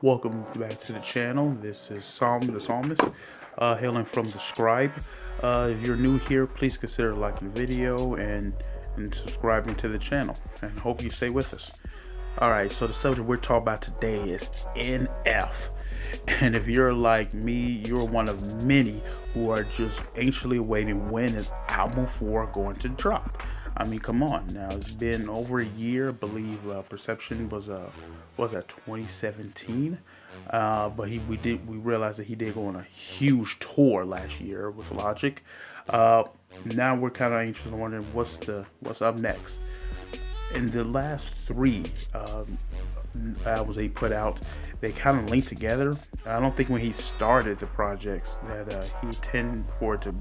Welcome back to the channel. This is the Psalmist, hailing from the Scribe. If you're new here, please consider liking the video and subscribing to the channel. And hope you stay with us. Alright, so the subject we're talking about today is NF. And if you're like me, you're one of many who are just anxiously waiting when is album 4 going to drop. I mean, come on now. It's been over a year. I believe Perception was at 2017, but we realized that he did go on a huge tour last year with Logic. Now we're kind of anxious and wondering what's up next. In the last three albums he put out, they kind of linked together. I don't think when he started the projects that he intended for it to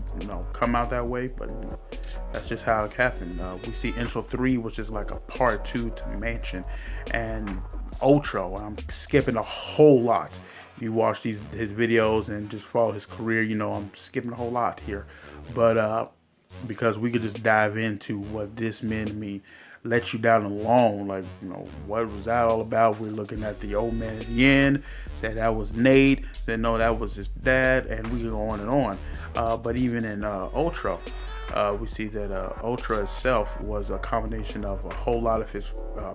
come out that way, but that's just how it happened. We see Intro 3, which is like a part 2 to Mansion, and Outro. I'm skipping a whole lot. You watch his videos and just follow his career, I'm skipping a whole lot here, but because we could just dive into what this meant to me. Let You Down Alone, what was that all about? We're looking at the old man at the end, said that was Nate, said no, that was his dad, and we can go on and on. But even in Ultra, we see that Ultra itself was a combination of a whole lot of his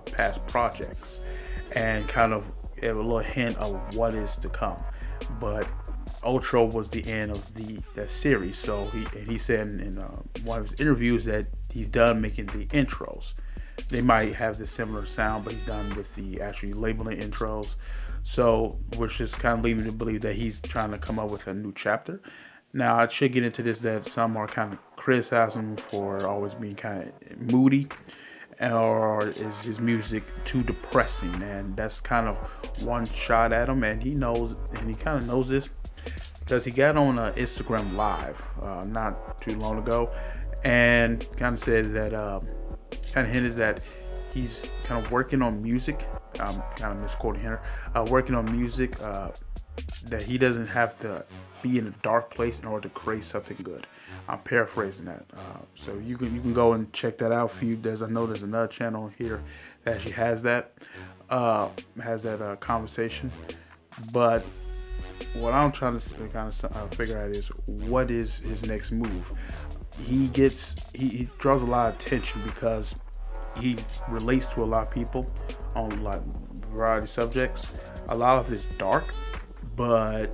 past projects and kind of a little hint of what is to come. But Ultra was the end of that series, so he said in one of his interviews that he's done making the intros. They might have the similar sound, but he's done with the actually labeling intros. So which is kind of leading me to believe that he's trying to come up with a new chapter. Now I should get into this, that some are kind of criticizing him for always being kind of moody, or is his music too depressing, and that's kind of one shot at him, and he knows, and he kind of knows this because he got on Instagram Live not too long ago and kind of said that kind of hinted that he's kind of working on music. I'm kind of misquoting here. Working on music that he doesn't have to be in a dark place in order to create something good. I'm paraphrasing that. So you can go and check that out for you. I know there's another channel here that actually has that conversation. But what I'm trying to kind of figure out is what is his next move. He draws a lot of attention because he relates to a lot of people on a variety of subjects. A lot of it's dark, but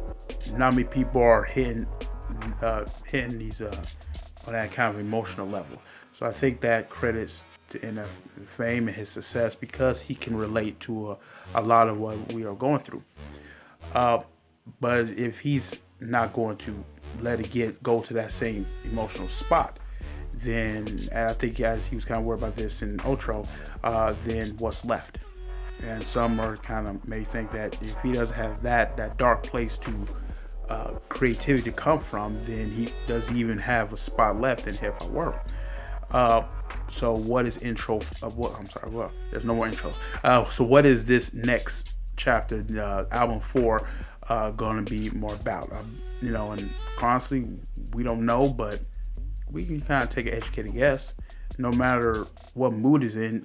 not many people are hitting these on that kind of emotional level. So I think that credits to NF fame and his success because he can relate to a lot of what we are going through. But if he's not going to let it go to that same emotional spot, then I think, as he was kind of worried about this in Outro, then what's left? And some are kind of may think that if he doesn't have that dark place to creativity to come from, then he doesn't even have a spot left in hip hop world. So what is intro? Well, there's no more intros. So what is this next chapter, album 4, going to be more about? And honestly, we don't know, but we can kind of take an educated guess. No matter what mood is in,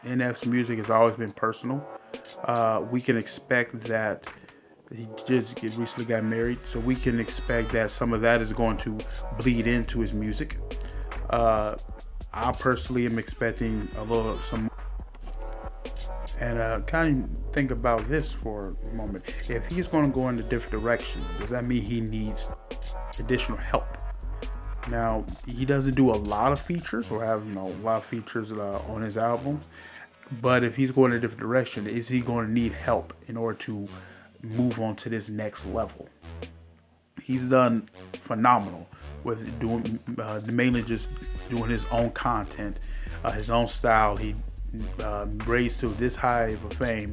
NF's music has always been personal. We can expect that he just recently got married, so we can expect that some of that is going to bleed into his music. I personally am expecting some. And kind of think about this for a moment. If he's going to go in a different direction, does that mean he needs additional help? Now, he doesn't do a lot of features or have a lot of features on his albums, but if he's going in a different direction, is he going to need help in order to move on to this next level? He's done phenomenal with doing mainly just doing his own content, his own style. He raised to this high of a fame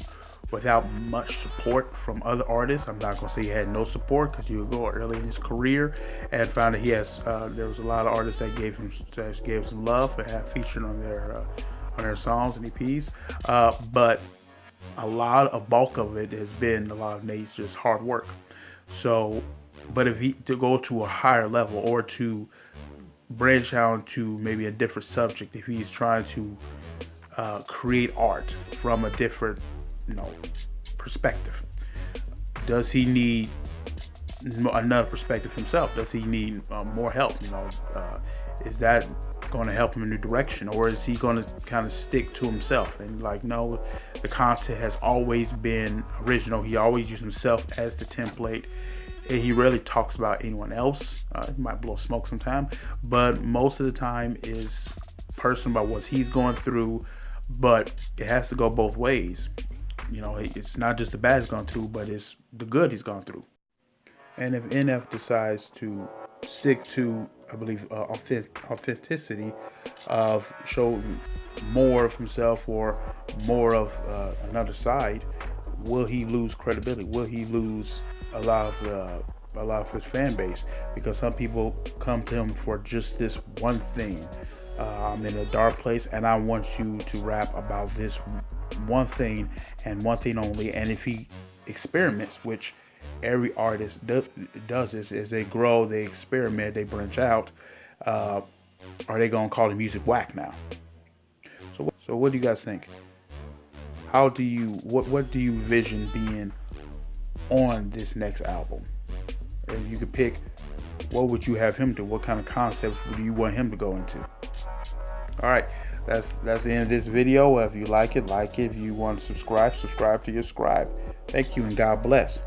without much support from other artists. I'm not gonna say he had no support, because you would go early in his career and found that he has there was a lot of artists that gave him some love and have featured on their songs and EPs, but a bulk of it has been a lot of Nate's just hard work. So but if he to go to a higher level or to branch out to maybe a different subject, if he's trying to create art from a different perspective. Does he need another perspective himself? Does he need more help? Is that going to help him in a new direction, or is he going to kind of stick to himself and like, no, the content has always been original. He always used himself as the template. He rarely talks about anyone else. He might blow smoke sometime, but most of the time is personal about what he's going through. But it has to go both ways. It's not just the bad he's gone through, but it's the good he's gone through. And if NF decides to stick to, I believe, authenticity, of show more of himself or more of another side, will he lose credibility? Will he lose a lot of his fan base? Because some people come to him for just this one thing. I'm in a dark place and I want you to rap about this one thing and one thing only. And if he experiments, which every artist does this, as they grow, they experiment, they branch out, are they gonna call the music whack now? So what do you guys think? What do you envision being on this next album? If you could pick, what would you have him do? What kind of concepts do you want him to go into? All right, that's the end of this video. If you like it, like it. If you want to subscribe to your Scribe. Thank you and God bless.